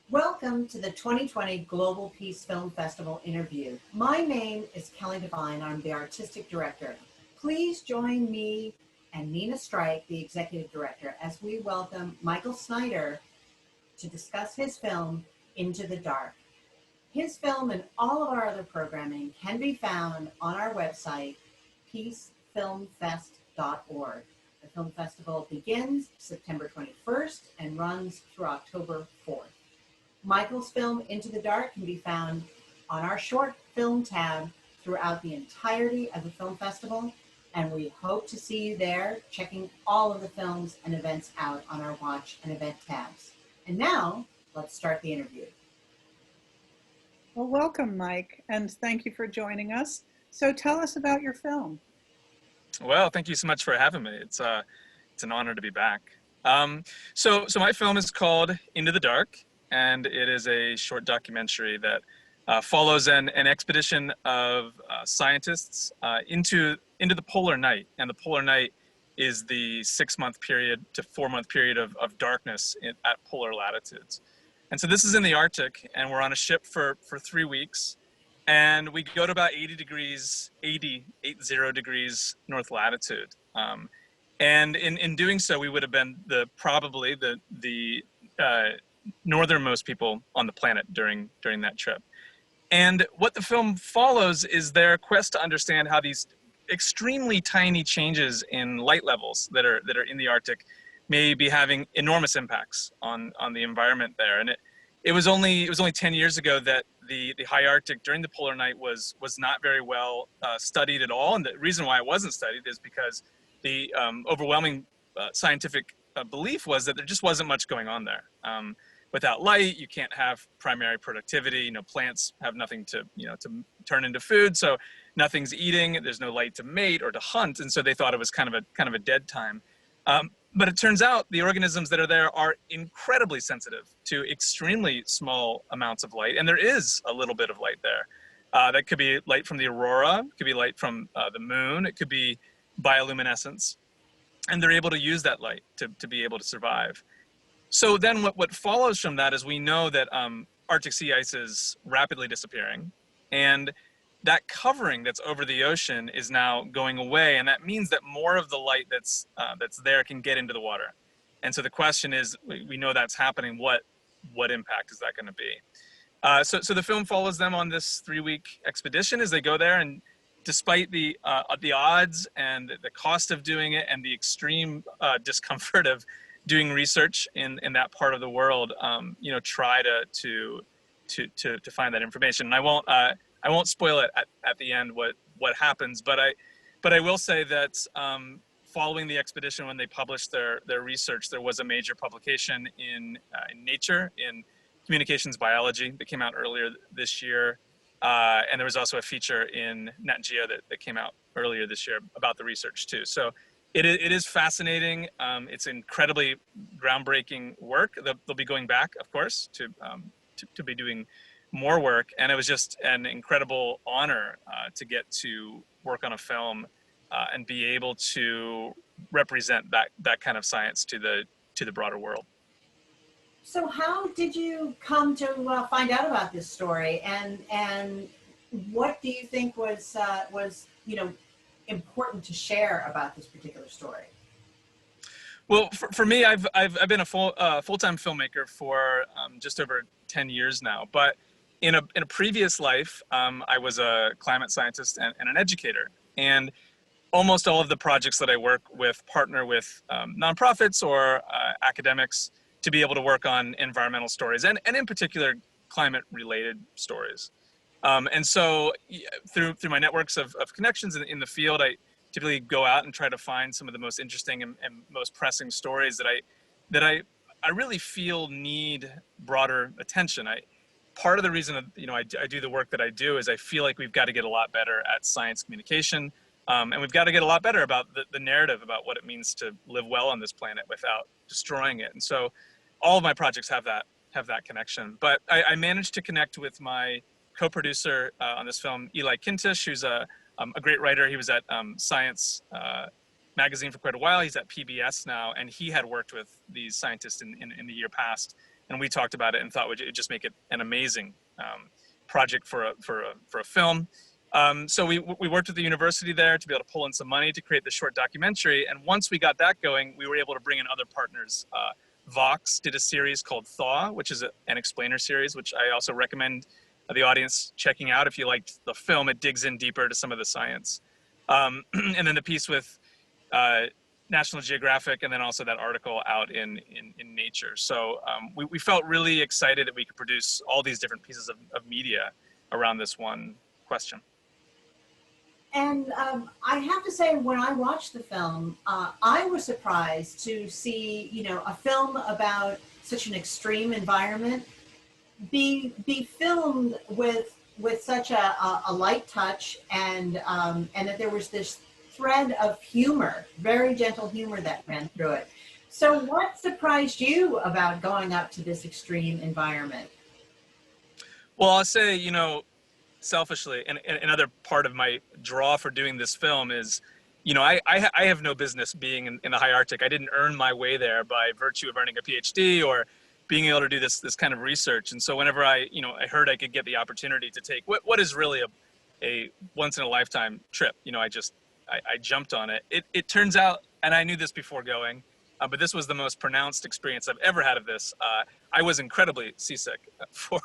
Welcome to the 2020 Global Peace Film Festival interview. My name is Kelly Devine. I'm the artistic director. Please join me and Nina Strike, the executive director, as we welcome Michael Snyder to discuss his film, Into the Dark. His film and all of our other programming can be found on our website, peacefilmfest.org. The film festival begins September 21st and runs through October 4th. Michael's film, Into the Dark, can be found on our short film tab throughout the entirety of the film festival, and we hope to see you there checking all of the films and events out on our watch and event tabs. And now, let's start the interview. Well, welcome, Mike, and thank you for joining us. So tell us about your film. Well, thank you so much for having me. It's an honor to be back. So my film is called Into the Dark, and it is a short documentary that follows an expedition of scientists into the polar night. And the polar night is the 6-month period to 4-month period of darkness at polar latitudes. And so this is in the Arctic, and we're on a ship for 3 weeks, and we go to about 80 degrees north latitude. And in doing so, we would have been probably the northernmost people on the planet during that trip. And what the film follows is their quest to understand how these extremely tiny changes in light levels that are in the Arctic may be having enormous impacts on the environment there. And it was only 10 years ago that the high Arctic during the polar night was not very well studied at all. And the reason why it wasn't studied is because the overwhelming scientific belief was that there just wasn't much going on there. Without light, you can't have primary productivity. Plants have nothing to turn into food, so nothing's eating. There's no light to mate or to hunt, and so they thought it was kind of a dead time. But it turns out the organisms that are there are incredibly sensitive to extremely small amounts of light, and there is a little bit of light there. That could be light from the aurora, it could be light from the moon, it could be bioluminescence, and they're able to use that light to be able to survive. So then what follows from that is we know that Arctic sea ice is rapidly disappearing, and that covering that's over the ocean is now going away, and that means that more of the light that's there can get into the water. And so the question is, we know that's happening, what impact is that going to be? So the film follows them on this 3-week expedition as they go there, and despite the odds and the cost of doing it and the extreme discomfort of doing research in that part of the world, try to find that information. And I won't spoil it at the end what happens, but I will say that following the expedition, when they published their research, there was a major publication in Nature in communications biology that came out earlier this year, and there was also a feature in Nat Geo that came out earlier this year about the research too. So it is fascinating. It's incredibly groundbreaking work. They'll be going back, of course, to be doing more work, and it was just an incredible honor to get to work on a film and be able to represent that kind of science to the broader world. So how did you come to find out about this story, and what do you think was important to share about this particular story? Well, for me, I've been a full-time filmmaker for just over 10 years now. But in a previous life, I was a climate scientist and an educator. And almost all of the projects that I work with partner with nonprofits or academics to be able to work on environmental stories, and in particular, climate-related stories. And so through my networks of connections in the field, I typically go out and try to find some of the most interesting and most pressing stories that I really feel need broader attention. Part of the reason I do the work that I do is I feel like we've got to get a lot better at science communication, and we've got to get a lot better about the narrative about what it means to live well on this planet without destroying it. And so all of my projects have that connection. But I managed to connect with my co-producer on this film, Eli Kintish, who's a great writer. He was at Science magazine for quite a while. He's at PBS now, and he had worked with these scientists in the year past. and we talked about it and thought it would just make it an amazing project for a film. So we worked with the university there to be able to pull in some money to create the short documentary. And once we got that going, we were able to bring in other partners. Vox did a series called Thaw, which is an explainer series, which I also recommend the audience checking out. If you liked the film, it digs in deeper to some of the science. And then the piece with National Geographic, and then also that article out in Nature. So we felt really excited that we could produce all these different pieces of media around this one question. And I have to say, when I watched the film, I was surprised to see, a film about such an extreme environment be filmed with such a light touch, and that there was this thread of humor, very gentle humor that ran through it. So what surprised you about going up to this extreme environment? Well, I'll say, selfishly, and another part of my draw for doing this film is, I have no business being in the high Arctic. I didn't earn my way there by virtue of earning a PhD or being able to do this kind of research. And so whenever I heard I could get the opportunity to take what is really a once in a lifetime trip, I jumped on it. It turns out, and I knew this before going, but this was the most pronounced experience I've ever had of this. I was incredibly seasick for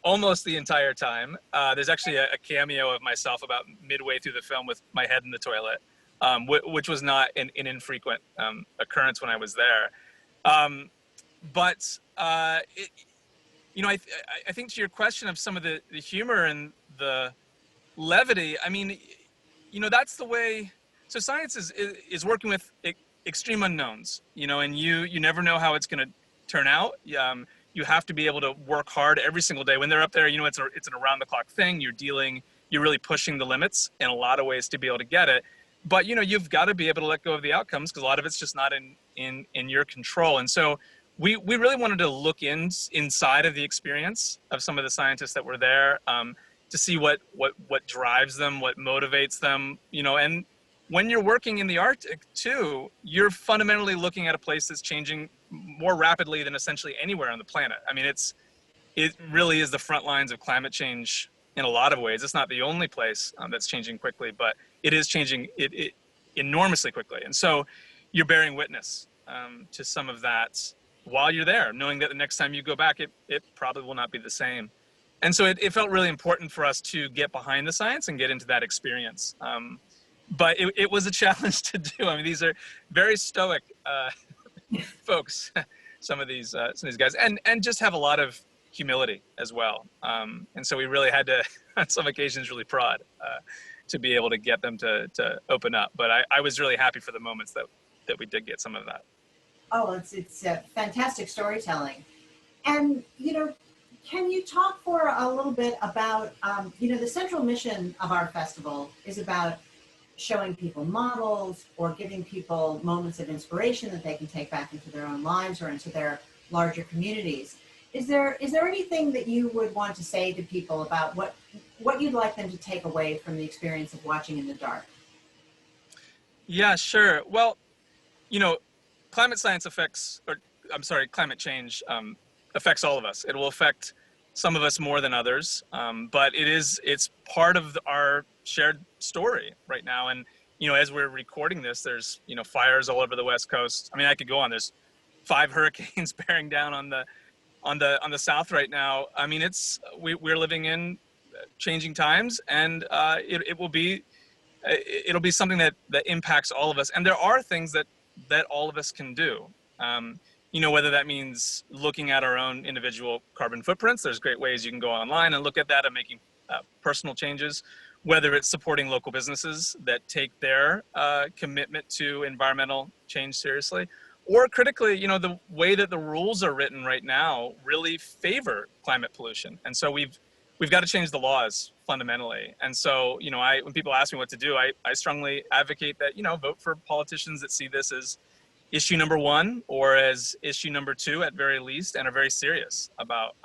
almost the entire time. There's actually a cameo of myself about midway through the film with my head in the toilet, which was not an infrequent occurrence when I was there. But I think to your question of some of the humor and the levity, I mean, that's the way. So science is working with extreme unknowns, and you never know how it's going to turn out. You have to be able to work hard every single day. When they're up there, it's an around-the-clock thing. You're really pushing the limits in a lot of ways to be able to get it. But you've got to be able to let go of the outcomes, because a lot of it's just not in your control. And so we really wanted to look inside of the experience of some of the scientists that were there, to see what drives them, what motivates them, and when you're working in the Arctic too, you're fundamentally looking at a place that's changing more rapidly than essentially anywhere on the planet. I mean, it really is the front lines of climate change in a lot of ways. It's not the only place that's changing quickly, but it is changing it enormously quickly. And so you're bearing witness to some of that while you're there, knowing that the next time you go back, it probably will not be the same. And so it felt really important for us to get behind the science and get into that experience. But it was a challenge to do. I mean, these are very stoic folks, some of these guys, and just have a lot of humility as well. And so we really had to, on some occasions, really prod to be able to get them to open up. But I was really happy for the moments that we did get some of that. Oh, it's fantastic storytelling. And, can you talk for a little bit about, the central mission of our festival is about showing people models or giving people moments of inspiration that they can take back into their own lives or into their larger communities. Is there anything that you would want to say to people about what you'd like them to take away from the experience of watching in the dark? Yeah, sure. Well, climate change affects all of us. It will affect some of us more than others, but it's part of our shared story right now. And as we're recording this, there's fires all over the West Coast. I mean, I could go on. There's 5 hurricanes bearing down on the South right now. I mean, we're living in changing times, and it'll be something that impacts all of us. And there are things that all of us can do. Whether that means looking at our own individual carbon footprints. There's great ways you can go online and look at that and making personal changes. Whether it's supporting local businesses that take their commitment to environmental change seriously, or critically, the way that the rules are written right now really favor climate pollution. And so we've got to change the laws fundamentally. And so, when people ask me what to do, I strongly advocate that, vote for politicians that see this as issue number 1 or as issue number 2 at very least, and are very serious about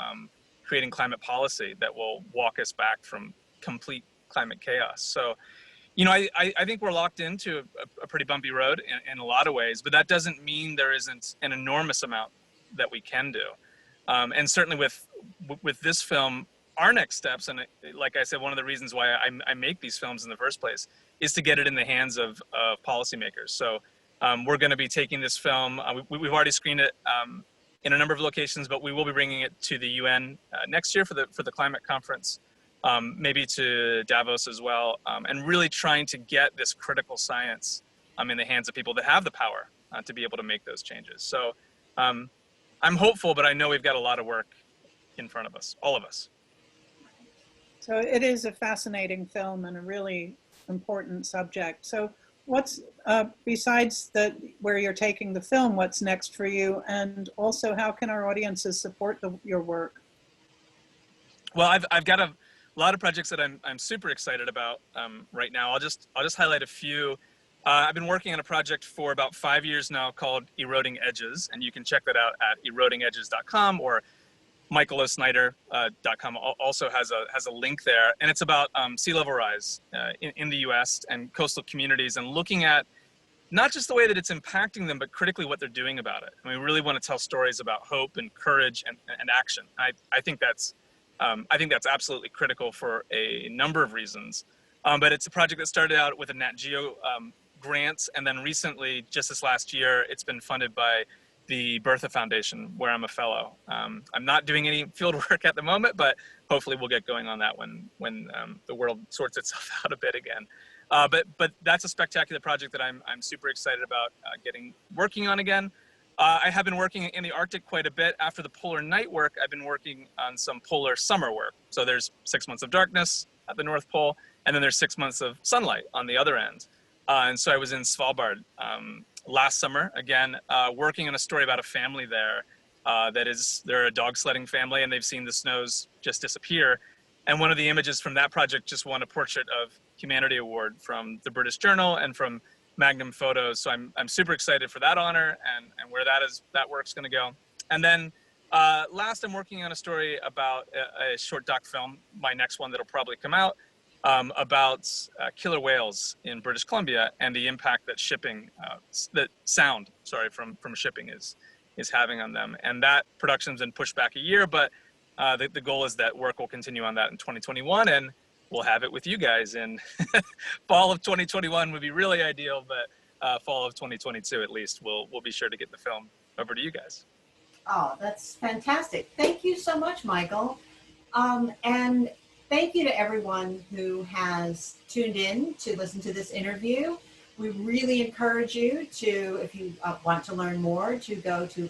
creating climate policy that will walk us back from complete climate chaos. So, I think we're locked into a pretty bumpy road in a lot of ways, but that doesn't mean there isn't an enormous amount that we can do. And certainly with this film, our next steps, and like I said, one of the reasons why I make these films in the first place is to get it in the hands of policymakers. So we're going to be taking this film. We've already screened it in a number of locations, but we will be bringing it to the UN next year for the climate conference, maybe to Davos as well, and really trying to get this critical science in the hands of people that have the power to be able to make those changes. So I'm hopeful, but I know we've got a lot of work in front of us, all of us. So it is a fascinating film and a really important subject. So what's, besides where you're taking the film, what's next for you? And also, how can our audiences support your work? Well, I've got a lot of projects that I'm super excited about right now. I'll just highlight a few. I've been working on a project for about 5 years now called Eroding Edges, and you can check that out at erodingedges.com, or michaelosnyder.com also has a link there, and it's about sea level rise in the U.S. and coastal communities, and looking at not just the way that it's impacting them, but critically what they're doing about it. And we really want to tell stories about hope and courage and action. I think that's absolutely critical for a number of reasons. But it's a project that started out with a Nat Geo grant, and then recently, just this last year, it's been funded by the Bertha Foundation, where I'm a fellow. I'm not doing any field work at the moment, but hopefully we'll get going on that when the world sorts itself out a bit again. But that's a spectacular project that I'm super excited about working on again. I have been working in the Arctic quite a bit. After the polar night work, I've been working on some polar summer work. So there's 6 months of darkness at the North Pole, and then there's 6 months of sunlight on the other end. And so I was in Svalbard last summer, again, working on a story about a family there they're a dog sledding family, and they've seen the snows just disappear. And one of the images from that project just won a Portrait of Humanity Award from the British Journal and from Magnum Photos. So I'm super excited for that honor and where that work's going to go. And then last, I'm working on a story about a short doc film, my next one that'll probably come out, about killer whales in British Columbia and the impact that sound from shipping is having on them. And that production's been pushed back a year, but the goal is that work will continue on that in 2021, and we'll have it with you guys in fall of 2021 would be really ideal, but fall of 2022 at least, we'll be sure to get the film over to you guys. Oh, that's fantastic. Thank you so much, Michael. And thank you to everyone who has tuned in to listen to this interview. We really encourage you to, if you want to learn more, to go to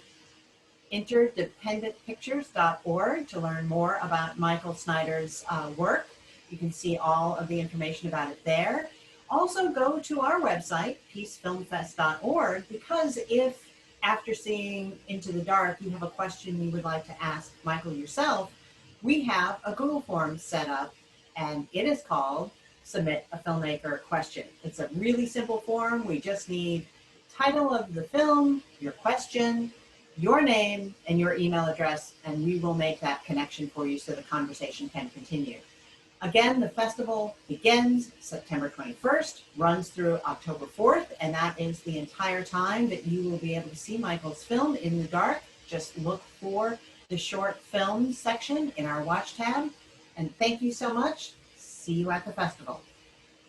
interdependentpictures.org to learn more about Michael Snyder's work. You can see all of the information about it there. Also go to our website, peacefilmfest.org, because if after seeing Into the Dark you have a question you would like to ask Michael yourself, we have a Google form set up, and it is called Submit a Filmmaker Question. It's a really simple form. We just need title of the film, your question, your name, and your email address, and we will make that connection for you so the conversation can continue. Again, the festival begins September 21st, runs through October 4th, and that is the entire time that you will be able to see Michael's film, In the Dark. Just look for the short film section in our watch tab. And thank you so much. See you at the festival.